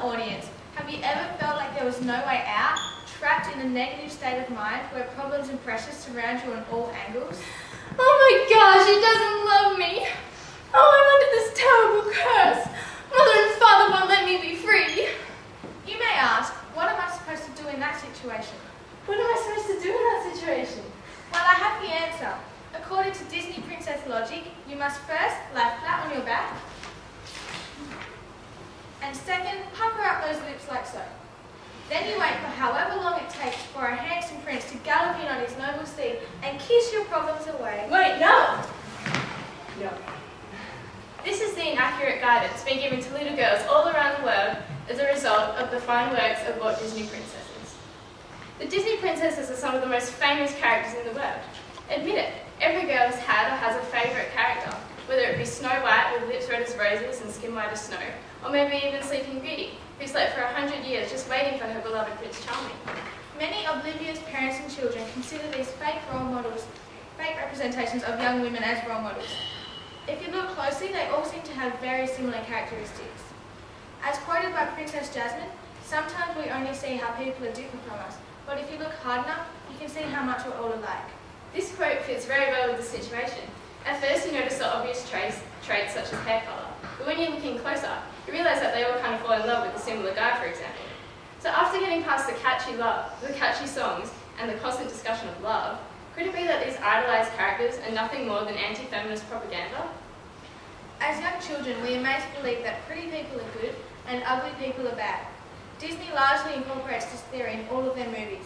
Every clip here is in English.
audience, have you ever felt like there was no way out? Trapped in a negative state of mind where problems and pressures surround you on all angles? Oh my gosh, he doesn't love me. Oh, I'm under this terrible curse. Mother and father won't let me be free. You may ask, what am I supposed to do in that situation? What am I supposed to do in that situation? Well, I have the answer. According to Disney princess logic, you must first lie flat on your back, and second, pucker up those lips like so. Then you wait for however long it takes for a handsome prince to gallop in on his noble steed and kiss your problems away. Wait, no! No. This is the inaccurate guidance being given to little girls all around the world as a result of the fine works of Walt Disney princesses. The Disney princesses are some of the most famous characters in the world. Admit it, every girl has had or has a favourite character, whether it be Snow White with lips red as roses and skin white as snow, or maybe even Sleeping Beauty, who slept for 100 years just waiting for her beloved Prince Charming. Many oblivious parents and children consider these fake role models, fake representations of young women as role models. If you look closely, they all seem to have very similar characteristics. As quoted by Princess Jasmine, sometimes we only see how people are different from us, but if you look hard enough, you can see how much we're all alike. This quote fits very well with the situation. At first you notice the obvious traits such as hair colour, but when you're looking closer, you realise that they all kind of fall in love with a similar guy, for example. So after getting past the catchy songs, and the constant discussion of love, could it be that these idolised characters are nothing more than anti-feminist propaganda? As young children, we are made to believe that pretty people are good and ugly people are bad. Disney largely incorporates this theory in all of their movies.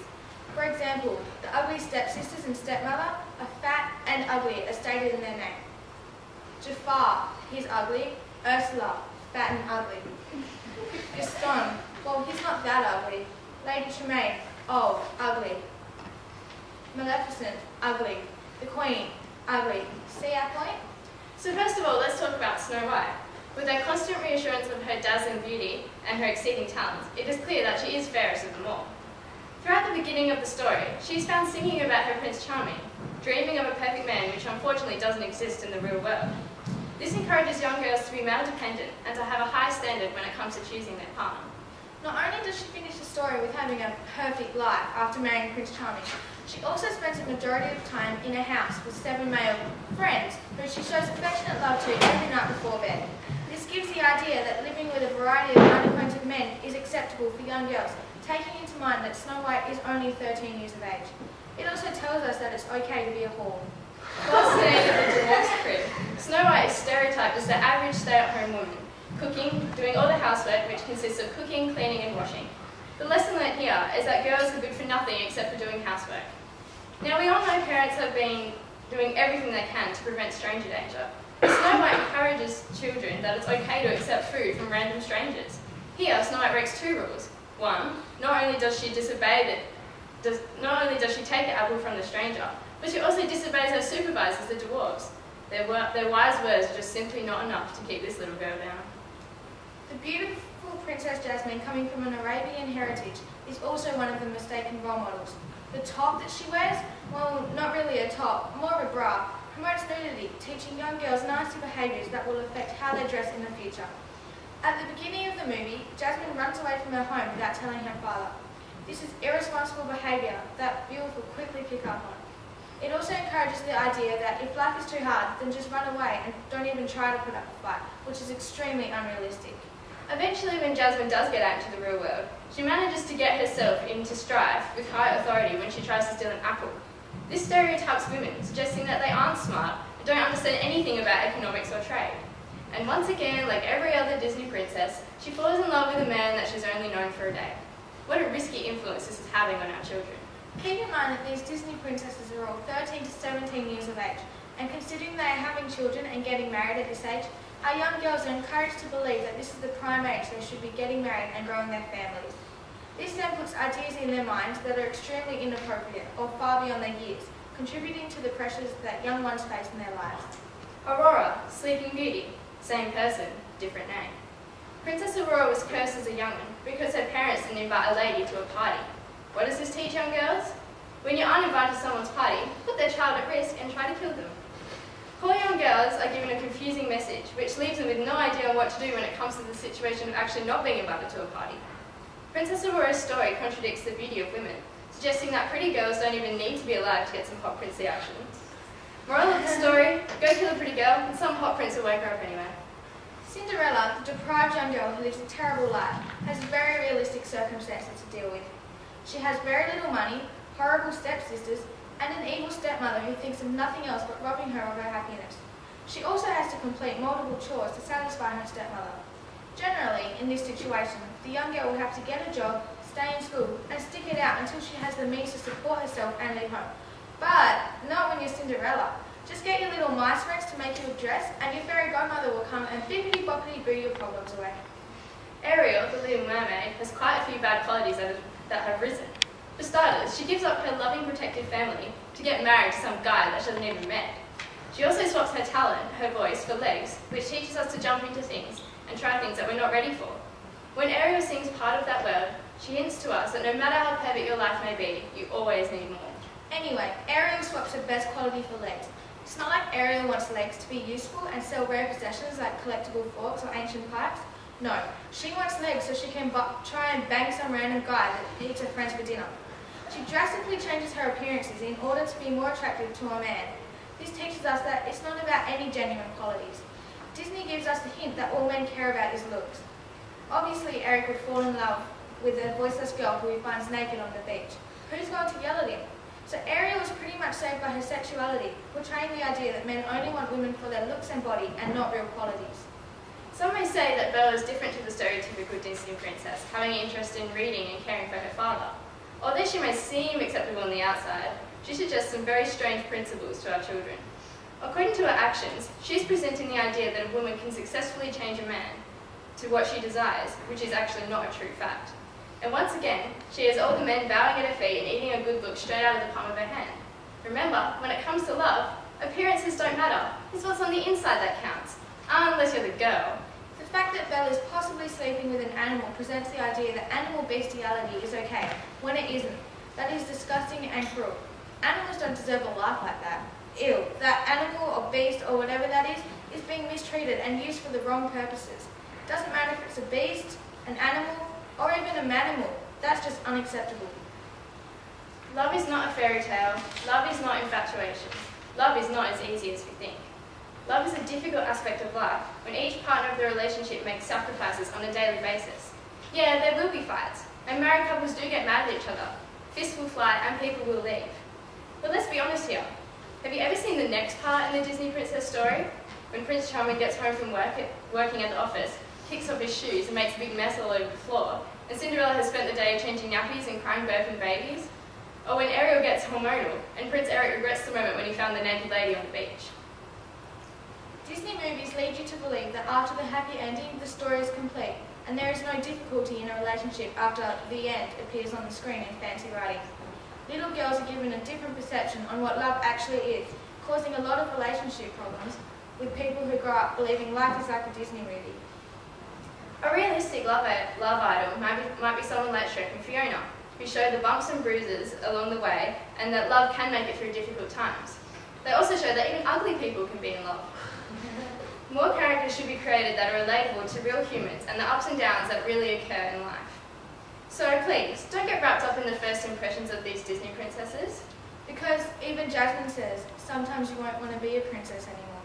For example, the ugly stepsisters and stepmother are fat and ugly as stated in their name. Jafar, he's ugly. Ursula, fat and ugly. Gaston, well, he's not that ugly. Lady Tremaine, oh, ugly. Maleficent, ugly. The Queen, ugly. See our point? So first of all, let's talk about Snow White. With her constant reassurance of her dazzling beauty and her exceeding talents, it is clear that she is fairest of them all. Throughout the beginning of the story, she is found singing about her Prince Charming, dreaming of a perfect man which unfortunately doesn't exist in the real world. This encourages young girls to be male-dependent and to have a high standard when it comes to choosing their partner. Not only does she finish the story with having a perfect life after marrying Prince Charming, she also spends a majority of time in a house with 7 male friends who she shows affectionate love to every night before bed. This gives the idea that living with a variety of unacquainted men is acceptable for young girls, taking into mind that Snow White is only 13 years of age. It also tells us that it's okay to be a whore. While staying at the dwarf's crib, Snow White is stereotyped as the average stay-at-home woman, cooking, doing all the housework, which consists of cooking, cleaning and washing. The lesson learnt here is that girls are good for nothing except for doing housework. Now we all know parents have been doing everything they can to prevent stranger danger. Snow White encourages children that it's okay to accept food from random strangers. Here, Snow White breaks 2 rules. 1, not only does she take the apple from the stranger, but she also disobeys her supervisors, the dwarves. Their wise words are just simply not enough to keep this little girl down. The beautiful Princess Jasmine, coming from an Arabian heritage, is also one of the mistaken role models. The top that she wears, well, not really a top, more of a bra, promotes nudity, teaching young girls nasty behaviours that will affect how they dress in the future. At the beginning of the movie, Jasmine runs away from her home without telling her father. This is irresponsible behaviour that viewers will quickly pick up on. It also encourages the idea that if life is too hard, then just run away and don't even try to put up a fight, which is extremely unrealistic. Eventually, when Jasmine does get out into the real world, she manages to get herself into strife with high authority when she tries to steal an apple. This stereotypes women, suggesting that they aren't smart and don't understand anything about economics or trade. And once again, like every other Disney princess, she falls in love with a man that she's only known for a day. What a risky influence this is having on our children. Keep in mind that these Disney princesses are all 13 to 17 years of age, and considering they are having children and getting married at this age, our young girls are encouraged to believe that this is the prime age they should be getting married and growing their families. This then puts ideas in their minds that are extremely inappropriate or far beyond their years, contributing to the pressures that young ones face in their lives. Aurora, Sleeping Beauty, same person, different name. Princess Aurora was cursed as a young'un because her parents didn't invite a lady to a party. What does this teach young girls? When you're uninvited to someone's party, put their child at risk and try to kill them. Call young girls girls are given a confusing message, which leaves them with no idea what to do when it comes to the situation of actually not being invited to a party. Princess Aurora's story contradicts the beauty of women, suggesting that pretty girls don't even need to be alive to get some hot princely action. Moral of the story, go kill a pretty girl and some hot prince will wake her up anyway. Cinderella, the deprived young girl who lives a terrible life, has very realistic circumstances to deal with. She has very little money, horrible stepsisters, and an evil stepmother who thinks of nothing else but robbing her of her happiness. She also has to complete multiple chores to satisfy her stepmother. Generally, in this situation, the young girl will have to get a job, stay in school, and stick it out until she has the means to support herself and leave home. But not when you're Cinderella. Just get your little mice friends to make you a dress, and your fairy godmother will come and bippity-boppity-boo your problems away. Ariel, the Little Mermaid, has quite a few bad qualities that have risen. For starters, she gives up her loving, protective family to get married to some guy that she hasn't even met. She also swaps her talent, her voice, for legs, which teaches us to jump into things and try things that we're not ready for. When Ariel sings part of that world, she hints to us that no matter how perfect your life may be, you always need more. Anyway, Ariel swaps her best quality for legs. It's not like Ariel wants legs to be useful and sell rare possessions like collectible forks or ancient pipes. No, she wants legs so she can try and bang some random guy that eats her friends for dinner. She drastically changes her appearances in order to be more attractive to a man. This teaches us that it's not about any genuine qualities. Disney gives us the hint that all men care about is looks. Obviously, Eric would fall in love with a voiceless girl who he finds naked on the beach. Who's going to yell at him? So Ariel is pretty much saved by her sexuality, portraying the idea that men only want women for their looks and body and not real qualities. Some may say that Belle is different to the stereotypical Disney princess, having an interest in reading and caring for her father. Although she may seem acceptable on the outside, she suggests some very strange principles to our children. According to her actions, she is presenting the idea that a woman can successfully change a man to what she desires, which is actually not a true fact. And once again, she has all the men bowing at her feet and eating a good look straight out of the palm of her hand. Remember, when it comes to love, appearances don't matter. It's what's on the inside that counts, unless you're the girl. The fact that Belle is possibly sleeping with an animal presents the idea that animal bestiality is okay, when it isn't. That is disgusting and cruel. Animals don't deserve a life like that. Ew, that animal or beast or whatever that is being mistreated and used for the wrong purposes. Doesn't matter if it's a beast, an animal, or even a manimal. That's just unacceptable. Love is not a fairy tale. Love is not infatuation. Love is not as easy as we think. Love is a difficult aspect of life when each partner of the relationship makes sacrifices on a daily basis. Yeah, there will be fights, and married couples do get mad at each other. Fists will fly and people will leave. But let's be honest here. Have you ever seen the next part in the Disney princess story? When Prince Charming gets home from working at the office, kicks off his shoes and makes a big mess all over the floor, and Cinderella has spent the day changing nappies and crying birthing babies? Or when Ariel gets hormonal, and Prince Eric regrets the moment when he found the naked lady on the beach? Disney movies lead you to believe that after the happy ending, the story is complete, and there is no difficulty in a relationship after the end appears on the screen in fancy writing. Little girls are given a different perception on what love actually is, causing a lot of relationship problems with people who grow up believing life is like a Disney movie. A realistic love idol might be someone like Shrek and Fiona, who show the bumps and bruises along the way and that love can make it through difficult times. They also show that even ugly people can be in love. More characters should be created that are relatable to real humans and the ups and downs that really occur in life. So please, don't get wrapped up in the first impressions of these Disney princesses. Because even Jasmine says, sometimes you won't want to be a princess anymore.